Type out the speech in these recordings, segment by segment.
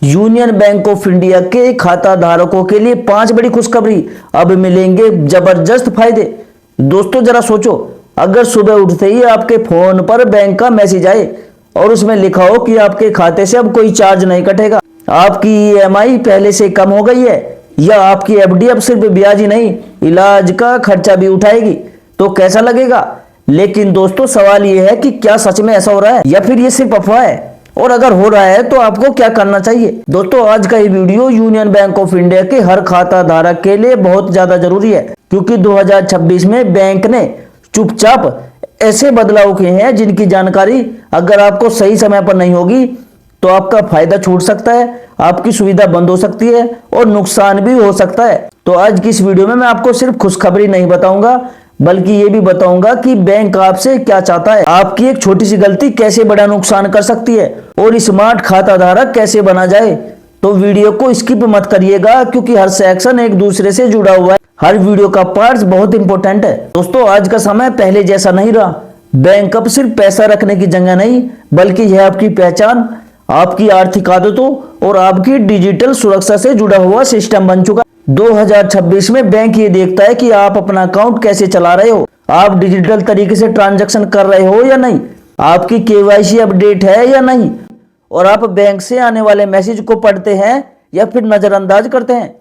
Union bank of India के खाता धारकों के लिए 5 बड़ी खुशखबरी। अब मिलेंगे जबरदस्त फायदे। दोस्तों जरा सोचो, अगर सुबह उठते ही आपके फोन पर बैंक का मैसेज आए और उसमें लिखा हो कि आपके खाते से अब कोई चार्ज नहीं कटेगा, आपकी ईएमआई पहले से कम हो गई है, या आपकी एफडी अब सिर्फ ब्याज ही नहीं इलाज का खर्चा भी उठाएगी, तो कैसा लगेगा। लेकिन दोस्तों सवाल यह है कि क्या सच में ऐसा हो रहा है या फिर ये सिर्फ अफवाह है, और अगर हो रहा है तो आपको क्या करना चाहिए। दोस्तों आज का ये video union bank of India के हर खाता धारक के लिए बहुत ज्यादा जरूरी है, क्योंकि 2026 में बैंक ने चुपचाप ऐसे बदलाव किए हैं जिनकी जानकारी अगर आपको सही समय पर नहीं होगी तो आपका फायदा छूट सकता है, आपकी सुविधा बंद हो सकती है और नुकसान भी हो सकता है। तो आज की इस वीडियो में मैं आपको सिर्फ खुशखबरी नहीं बताऊंगा, बल्कि ये भी बताऊंगा कि बैंक आपसे क्या चाहता है, आपकी एक छोटी सी गलती कैसे बड़ा नुकसान कर सकती है और स्मार्ट खाता धारक कैसे बना जाए। तो वीडियो को स्किप मत करिएगा, क्योंकि हर सेक्शन एक दूसरे से जुड़ा हुआ है, हर वीडियो का पार्ट बहुत इंपॉर्टेंट है। दोस्तों आज का समय पहले जैसा नहीं रहा। बैंक अब सिर्फ पैसा रखने की जगह नहीं, बल्कि यह आपकी पहचान, आपकी आर्थिक आदतों और आपकी डिजिटल सुरक्षा से जुड़ा हुआ सिस्टम बन चुका है। 2026 में बैंक ये देखता है कि आप अपना अकाउंट कैसे चला रहे हो, आप डिजिटल तरीके से ट्रांजैक्शन कर रहे हो या नहीं, आपकी केवाईसी अपडेट है या नहीं, और आप बैंक से आने वाले मैसेज को पढ़ते हैं या फिर नजरअंदाज करते हैं।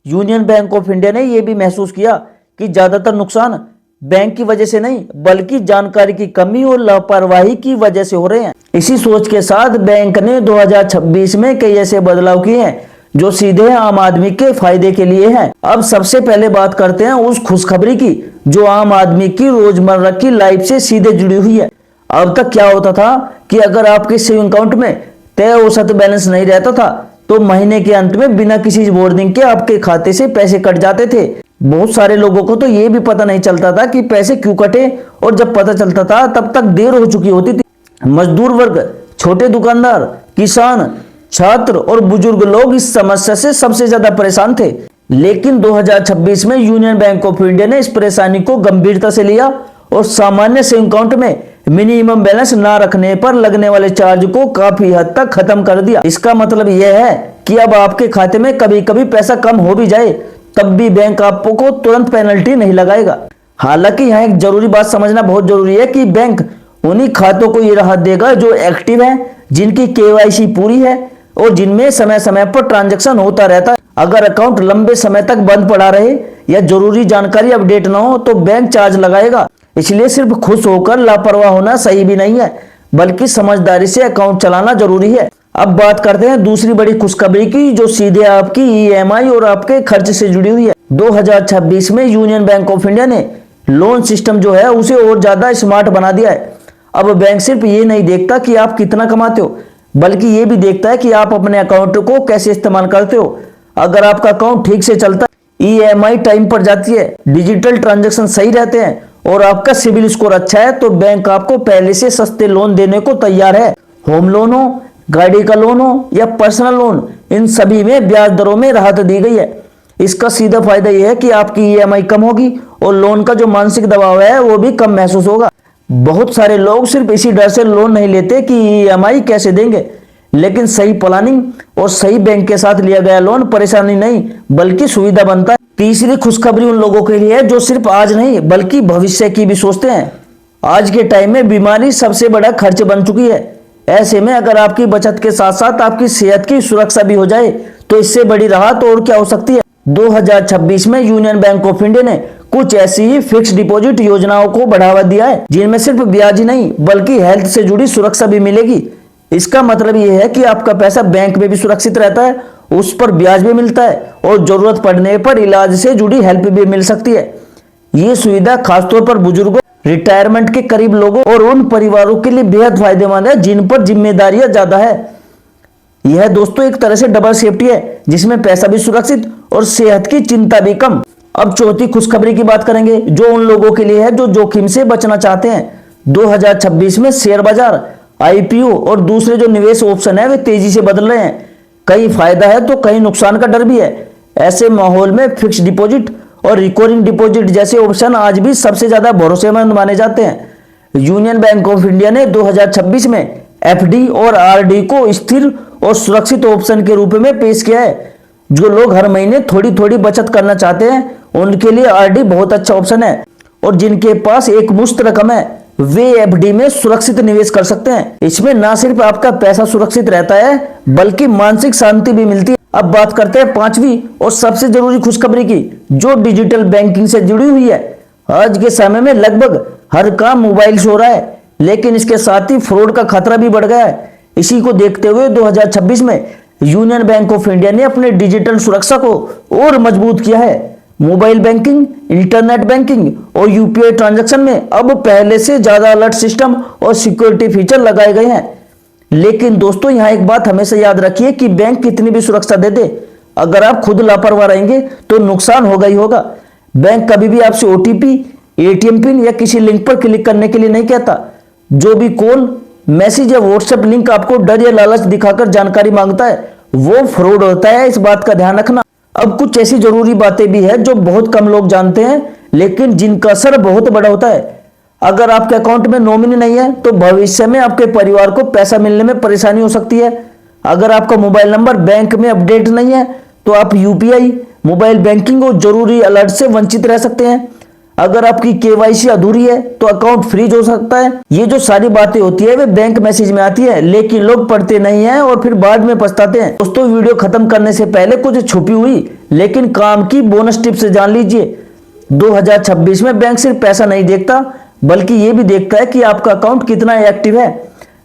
यूनियन बैंक ऑफ इंडिया ने यह भी महसूस किया कि ज्यादातर नुकसान बैंक की वजह से नहीं, बल्कि जानकारी की कमी और लापरवाही की वजह से हो रहे हैं। इसी सोच के साथ बैंक ने 2026 में कई ऐसे बदलाव किए हैं जो सीधे आम आदमी के फायदे के लिए हैं। अब सबसे पहले बात करते हैं उस खुशखबरी की जो आम आदमी की रोजमर्रा की लाइफ से सीधे जुड़ी हुई है। अब तक क्या होता था कि अगर आपके सेविंग अकाउंट में तय औसत बैलेंस नहीं रहता था तो महीने के अंत में बिना किसी वार्निंग के आपके खाते से पैसे कट जाते थे। बहुत सारे लोगों को तो ये भी पता नहीं चलता था कि पैसे क्यों कटे, और जब पता चलता था तब तक देर हो चुकी होती थी। मजदूर वर्ग, छोटे दुकानदार, किसान, छात्र और बुजुर्ग लोग इस समस्या से सबसे ज्यादा परेशान थे। लेकिन 2026 में यूनियन बैंक ऑफ इंडिया ने इस परेशानी को गंभीरता से लिया और सामान्य सेविंग अकाउंट में मिनिमम बैलेंस ना रखने पर लगने वाले चार्ज को काफी हद तक खत्म कर दिया। इसका मतलब यह है कि अब आपके खाते में कभी कभी पैसा कम हो भी जाए तब भी बैंक आपको तुरंत पेनल्टी नहीं लगाएगा। हालांकि यहाँ एक जरूरी बात समझना बहुत जरूरी है कि बैंक उन्हीं खातों को ये राहत देगा जो एक्टिव है, जिनकी केवाईसी पूरी है और जिनमें समय समय पर ट्रांजैक्शन होता रहता है। अगर अकाउंट लंबे समय तक बंद पड़ा रहे या जरूरी जानकारी अपडेट ना हो तो बैंक चार्ज लगाएगा। इसलिए सिर्फ खुश होकर लापरवाह होना सही भी नहीं है, बल्कि समझदारी से अकाउंट चलाना जरूरी है। अब बात करते हैं दूसरी बड़ी खुशखबरी की जो सीधे आपकी ईएमआई और आपके खर्च से जुड़ी हुई है। 2026 में यूनियन बैंक ऑफ इंडिया ने लोन सिस्टम जो है उसे और ज्यादा स्मार्ट बना दिया है। अब बैंक सिर्फ ये नहीं देखता कि आप कितना कमाते हो, बल्कि ये भी देखता है कि आप अपने अकाउंट को कैसे इस्तेमाल करते हो। अगर आपका अकाउंट ठीक से चलता है, ईएमआई टाइम पर जाती है, डिजिटल ट्रांजैक्शन सही रहते हैं और आपका सिबिल स्कोर अच्छा है, तो बैंक आपको पहले से सस्ते लोन देने को तैयार है। होम लोन हो, गाड़ी का लोन हो या पर्सनल लोन, इन सभी में ब्याज दरों में राहत दी गई है। इसका सीधा फायदा यह है कि आपकी ईएमआई कम होगी और लोन का जो मानसिक दबाव है वो भी कम महसूस होगा। बहुत सारे लोग सिर्फ इसी डर से लोन नहीं लेते कि ईएमआई कैसे देंगे, लेकिन सही प्लानिंग और सही बैंक के साथ लिया गया लोन परेशानी नहीं बल्कि सुविधा बनता है। तीसरी खुशखबरी उन लोगों के लिए है जो सिर्फ आज नहीं बल्कि भविष्य की भी सोचते हैं। आज के टाइम में बीमारी सबसे बड़ा खर्च बन चुकी है। ऐसे में अगर आपकी बचत के साथ साथ आपकी सेहत की सुरक्षा भी हो जाए तो इससे बड़ी राहत और क्या हो सकती है। 2026 में यूनियन बैंक ऑफ इंडिया ने कुछ ऐसी ही फिक्स डिपॉजिट योजनाओं को बढ़ावा दिया है जिनमें सिर्फ ब्याज ही नहीं बल्कि हेल्थ से जुड़ी सुरक्षा भी मिलेगी। इसका मतलब यह है कि आपका पैसा बैंक में भी सुरक्षित रहता है, उस पर ब्याज भी मिलता है और जरूरत पड़ने पर इलाज से जुड़ी हेल्प भी मिल सकती है। ये सुविधा खासतौर पर बुजुर्गों, रिटायरमेंट के करीब लोगों और उन परिवारों के लिए बेहद फायदेमंद है जिन पर जिम्मेदारियां ज्यादा है। यह दोस्तों एक तरह से डबल सेफ्टी है जिसमें पैसा भी सुरक्षित और सेहत की चिंता भी कम। अब चौथी खुशखबरी की बात करेंगे जो उन लोगों के लिए है जो जोखिम से बचना चाहते हैं। 2026 में शेयर बाजार, आईपीओ और दूसरे जो निवेश ऑप्शन है वे तेजी से बदल रहे हैं। कहीं फायदा है तो कहीं नुकसान का डर भी है। ऐसे माहौल में फिक्स डिपॉजिट और रिकरिंग डिपॉजिट जैसे ऑप्शन आज भी सबसे ज्यादा भरोसेमंद माने जाते हैं। यूनियन बैंक ऑफ इंडिया ने 2026 में एफडी और आरडी को स्थिर और सुरक्षित ऑप्शन के रूप में पेश किया है। जो लोग हर महीने थोड़ी थोड़ी बचत करना चाहते हैं उनके लिए आरडी बहुत अच्छा ऑप्शन है, और जिनके पास एक मुश्त रकम है वे एफडी में सुरक्षित निवेश कर सकते हैं। इसमें ना सिर्फ आपका पैसा सुरक्षित रहता है बल्कि मानसिक शांति भी मिलती है। अब बात करते हैं पांचवी और सबसे जरूरी खुशखबरी की, जो डिजिटल बैंकिंग से जुड़ी हुई है। आज के समय में लगभग हर काम मोबाइल से हो रहा है, लेकिन इसके साथ ही फ्रॉड का खतरा भी बढ़ गया है। इसी को देखते हुए 2026 में यूनियन बैंक ऑफ इंडिया ने अपने डिजिटल सुरक्षा को और मजबूत किया है। मोबाइल बैंकिंग, इंटरनेट बैंकिंग और यूपीआई ट्रांजैक्शन में अब पहले से ज्यादा अलर्ट सिस्टम और सिक्योरिटी फीचर लगाए गए हैं। लेकिन दोस्तों, यहाँ एक बात हमेशा याद रखिए कि बैंक कितनी भी सुरक्षा दे दे, अगर आप खुद लापरवाह रहेंगे तो नुकसान होगा ही होगा। बैंक कभी भी आपसे ओटीपी, एटीएम पिन या किसी लिंक पर क्लिक करने के लिए नहीं कहता। जो भी कॉल, मैसेज या व्हाट्सएप लिंक आपको डर या लालच दिखाकर जानकारी मांगता है वो फ्रॉड होता है, इस बात का ध्यान रखना। अब कुछ ऐसी जरूरी बातें भी है जो बहुत कम लोग जानते हैं लेकिन जिनका असर बहुत बड़ा होता है। अगर आपके अकाउंट में नॉमिनी नहीं है तो भविष्य में आपके परिवार को पैसा मिलने में परेशानी हो सकती है। अगर आपका मोबाइल नंबर बैंक में अपडेट नहीं है तो आप यूपीआई, मोबाइल बैंकिंग और जरूरी अलर्ट से वंचित रह सकते हैं। अगर आपकी केवाईसी अधूरी है तो अकाउंट फ्रीज हो सकता है। ये जो सारी बातें होती है वे बैंक मैसेज में आती है, लेकिन लोग पढ़ते नहीं हैं और फिर बाद में पछताते हैं। दोस्तों, वीडियो खत्म करने से पहले कुछ छुपी हुई लेकिन काम की बोनस टिप्स जान लीजिए। 2026 में बैंक सिर्फ पैसा नहीं देखता बल्कि ये भी देखता है कि आपका अकाउंट कितना एक्टिव है।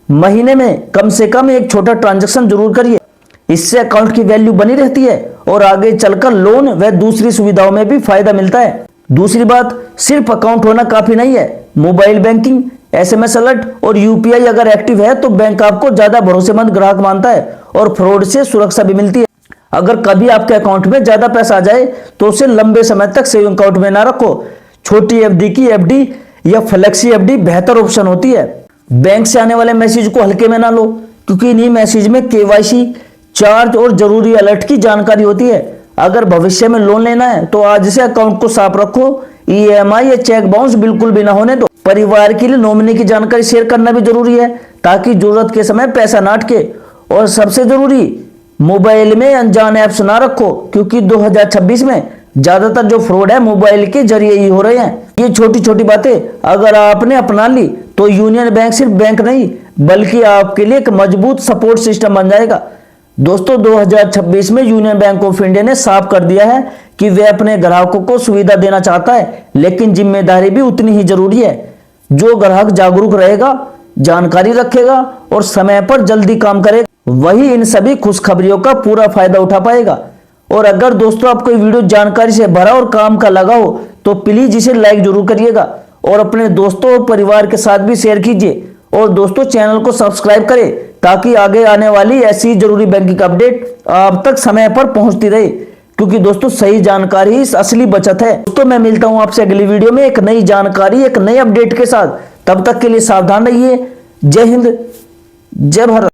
महीने में कम से कम एक छोटा ट्रांजैक्शन जरूर करिए, इससे अकाउंट की वैल्यू बनी रहती है और आगे चलकर लोन व दूसरी सुविधाओं में भी फायदा मिलता है। दूसरी बात, सिर्फ अकाउंट होना काफी नहीं है। मोबाइल बैंकिंग, एसएमएस अलर्ट और यूपीआई अगर एक्टिव है तो बैंक आपको ज्यादा भरोसेमंद ग्राहक मानता है और फ्रॉड से सुरक्षा भी मिलती है। अगर कभी आपके अकाउंट में ज्यादा पैसा आ जाए तो उसे लंबे समय तक सेविंग अकाउंट में ना रखो। छोटी एफडी की एफडी या फ्लेक्सी एफडी बेहतर ऑप्शन होती है। बैंक से आने वाले मैसेज को हल्के में ना लो, क्योंकि इन्हीं मैसेज में केवाईसी, चार्ज और जरूरी अलर्ट की जानकारी होती है। अगर भविष्य में लोन लेना है तो आज से अकाउंट को साफ रखो। ईएमआई या चेक बाउंस बिल्कुल भी ना होने दो। परिवार के लिए नॉमिनी की जानकारी शेयर करना भी जरूरी है ताकि जरूरत के समय पैसा ना अटके। और सबसे जरूरी, मोबाइल में अनजान ऐप्स ना रखो, क्योंकि 2026 में ज्यादातर जो फ्रॉड है मोबाइल के जरिए ही हो रहे हैं। ये छोटी छोटी बातें अगर आपने अपना ली तो यूनियन बैंक सिर्फ बैंक नहीं बल्कि आपके लिए एक मजबूत सपोर्ट सिस्टम बन जाएगा। दोस्तों, 2026 में यूनियन बैंक ऑफ इंडिया ने साफ कर दिया है कि वे अपने ग्राहकों को सुविधा देना चाहता है, लेकिन जिम्मेदारी भी उतनी ही जरूरी है। जो ग्राहक जागरूक रहेगा, जानकारी रखेगा और समय पर जल्दी काम करेगा, वही इन सभी खुशखबरियों का पूरा फायदा उठा पाएगा। और अगर दोस्तों आपको वीडियो जानकारी से भरा और काम का लगा हो तो प्लीज इसे लाइक जरूर करिएगा और अपने दोस्तों और परिवार के साथ भी शेयर कीजिए। और दोस्तों, चैनल को सब्सक्राइब करें ताकि आगे आने वाली ऐसी जरूरी बैंकिंग अपडेट आप तक समय पर पहुंचती रहे, क्योंकि दोस्तों सही जानकारी ही असली बचत है। दोस्तों, मैं मिलता हूं आपसे अगली वीडियो में एक नई जानकारी, एक नई अपडेट के साथ। तब तक के लिए सावधान रहिए। जय हिंद, जय भारत।